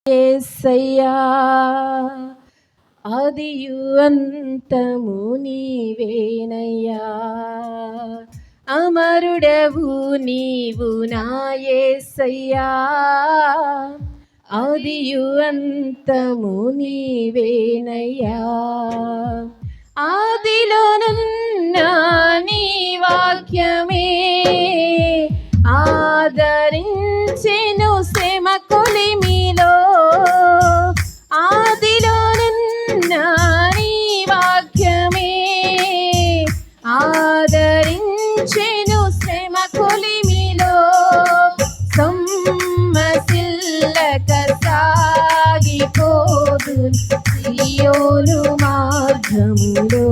యేసయ్యా ఆదియు అంతము నీవేనయ్యా, అమరుడవు నీవు నా యేసయ్యా, ఆదియు అంతము నీవేనయ్యా. ఆదిలోనున్న నీ వాక్యమే ఆదరించెను శ్రమ కొలిమిలో, ఆదిలోనున్న నీ వాక్యమే ఆదరించెను శ్రమ కొలిమిలో, సొమ్మసిల్లక సాగిపోదు సియోను మార్గములో,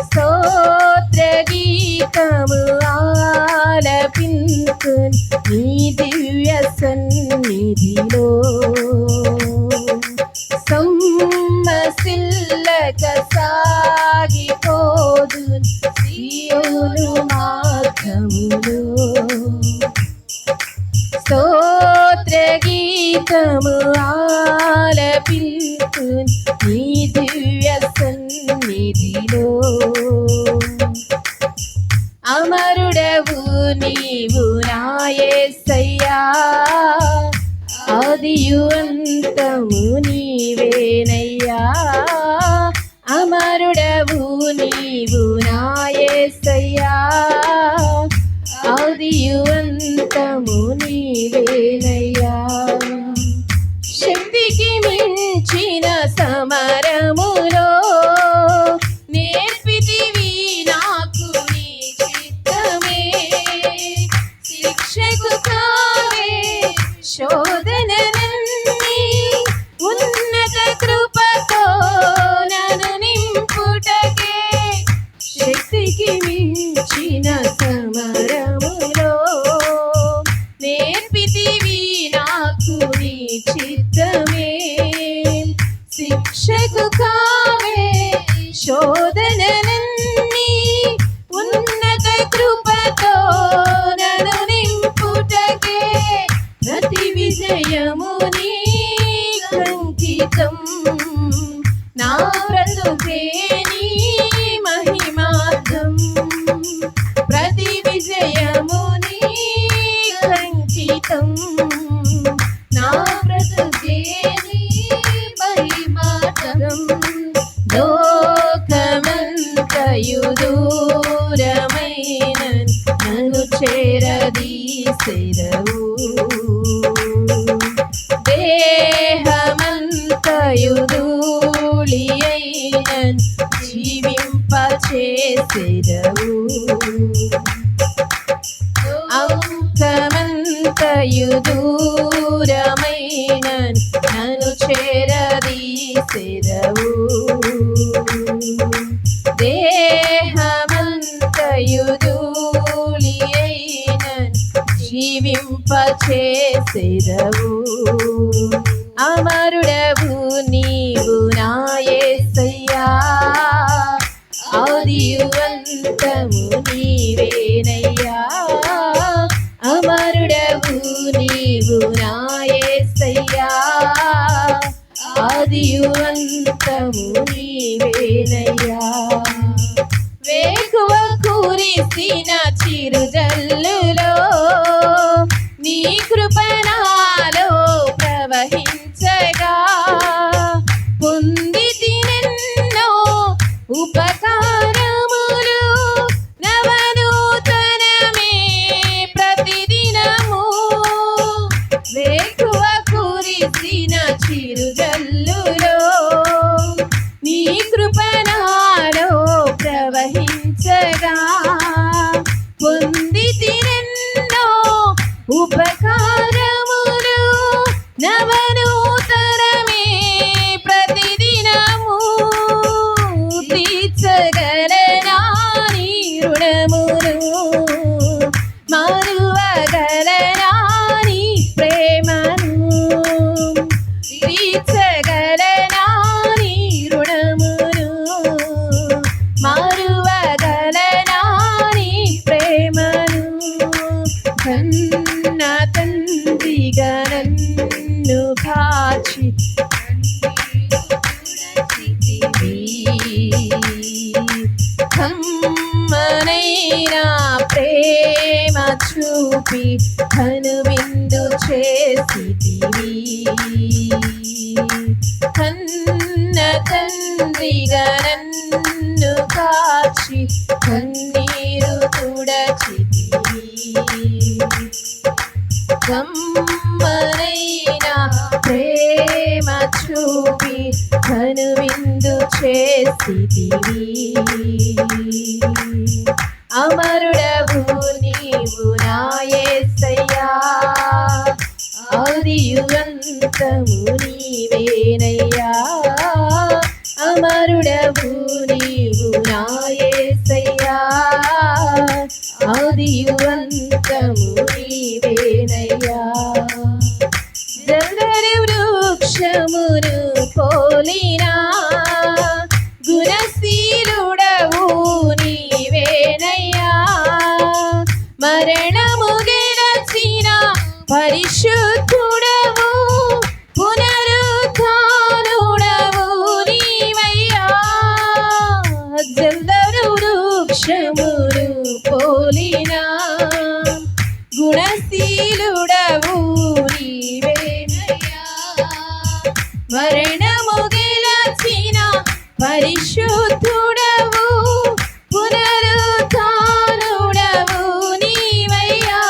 స్తోత్ర గీతము ఆలపించు నీ దివ్య సన్నిధిలో, సొమ్మసిల్లక సాగిపోదు సియోను మార్గములో, స్తోత్ర గీతము ఆలపించు నీ దివ్య సన్నిధిలో. అమరుడవు నీవు నా యేసయ్యా, ఆదియు అంతము నీవేనయ్యా, అమరుడవు నీవు నా యేసయ్యా, ఆదియు అంతము నీవేనయ్యా. శక్తికి మించిన సమరములో నేర్పితివి నాకు నీ చిత్తమే, శిక్షకు కావే శోధనలన్నీ ఉన్నత కృపతో నన్ను నింపుటకే, శక్తికి మించిన సమరములో నేర్పితివి నాకు నీ చిత్తమే, శిక్షకు కావే శోధనలన్నీ ఉన్నత కృపతో నన్ను నింపుటకే, ప్రతి విజయము నీకు అంకితం, నా బ్రతుకే నీ మహిమార్థం, ప్రతి విజయము నీకు అంకితం, నా బ్రతుకే నీ మహిమార్థం. లోకమంతయు దూరమైన నన్ను చేరదీసెదవు, దేహమంతయు ధూళి అయిన జీవింపచేసెదవు, అంకమంతయు దూరమైన నన్ను చేరదీసెదవు, దేహమంతయు ధూళి అయిన జీవింపచేసెదవు. అమరుడవు నీవు నా యేసయ్యా, ఆదియు అంతము నీవేనయ్యా, అమరుడవు నీవు నా యేసయ్యా, ఆదియు అంతము నీవేనయ్యా. వేకువ కురిసిన చిరుజల్లులో నీ కృప నాలో ప్రవహించగా, పొందితినెన్నో ఉపకారములు నవనూతనమే ప్రతిదినము, వేకువ కురిసిన చిరుజల్లులో నీ నన్ను కాచి కమ్మనైనా ప్రేమ చూపి కనువిందు చేసితివి కన్న తండ్రిగా నన్ను కాచి కన్నీరు తుడచితివి కమ్మనైనా ప్రేమ చూపి కనువిందు చేసితివి అమరుడవు నీవు నా యేసయ్యా ఆదియు అంతము నీవేనయ్యా అమరుడవు నీవు నా యేసయ్యా ఆదియు అంతము నీవేనయ్యా జల్దరి వృక్షమును పోలినా గుణశీలుడవు నీవేనయ్యా మరణము గెలచిన పరిశుద్ధుడవు పునరుత్థానుడవు నీవయ్యా జల్దరు వృక్షమును పోలినా గుణశీలుడవు నీవేనయ్యా మరణము గెలచిన పరిశుద్ధుడవు పునరుత్థానుడవు నీవయ్యా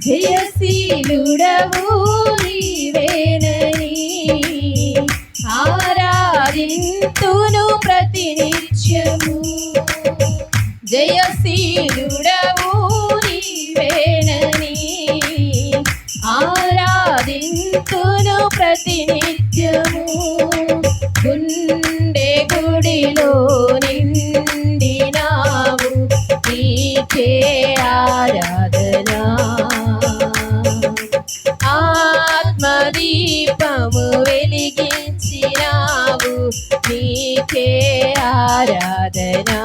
జయశీలుడవు నీవేనని ఆరాధింతును ప్రతినిత్యము జయశీలుడవు నీవేనని ఆరాధింతును ప్రతినిత్యము గుండె గుడిలో నిండినావు నీకే ఆరాధనా ఆత్మదీపము వెలిగించినావు నీకే ఆరాధనా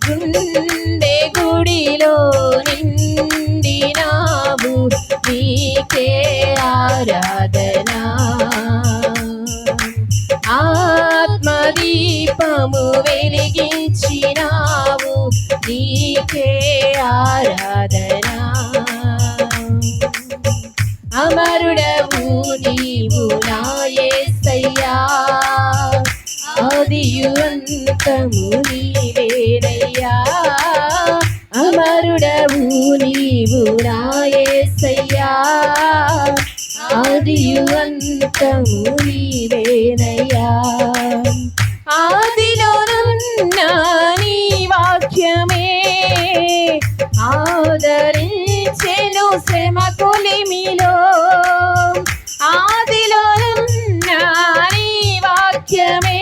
గుండె గుడిలో నిండినావు నీకే ఆరాధనా ఆత్మదీపము వెలిగించినావు నీకే ఆరాధనా అమరుడవు నీవు నా యేసయ్యా ఆదియు అంతము నీవేనయ్యా అమరుడవు నీవు నా యేసయ్యా ఆదియు అంతము నీవేనయ్యా ఆదిలోనున్న నీ వాక్యమే ఆదరించెను శ్రమ కొలిమిలో ఆదిలోనున్న నీ వాక్యమే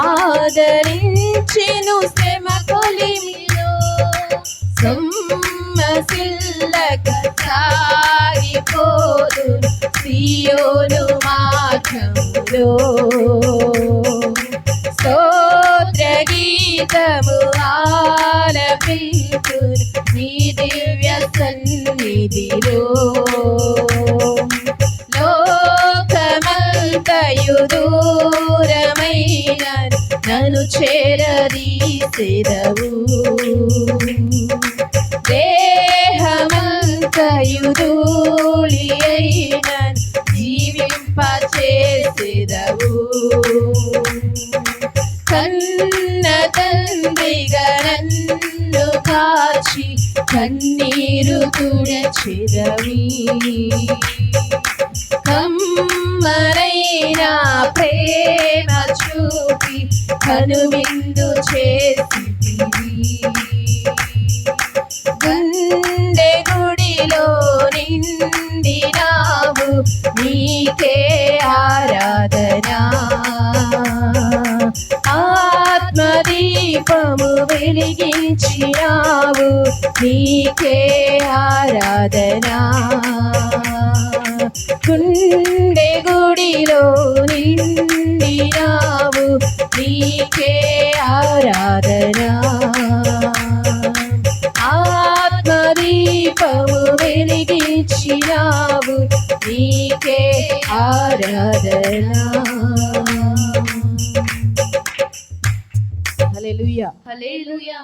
ఆదరించెను శ్రమ కొలిమిలో సొమ్మసిల్లక సాగిపోదు సియోను మార్గములో స్తోత్ర గీతము ఆలపించును నీ దివ్య సన్నిధిలో లోకమంతయు దూరమైన నన్ను చేరదీసెదవు దేహమంతయు ధూళి అయిన జీవింపచేసెదవు కన్న తండ్రిగా నన్ను కాచి కన్నీరు తుడచెదవి కమ్మనైనా ప్రేమ చూపి కనువిందు చేసితివి గుండె గుడిలో నిండినావు నీకే ఆరాధనా ఆత్మదీపము వెలిగించినావు నీకే ఆరాధనా గుండె గుడిలో నిండినావు నీకే ఆరాధనా ఆత్మదీపము నీకే ఆరాధన. హల్లెలూయా. హల్లెలూయా.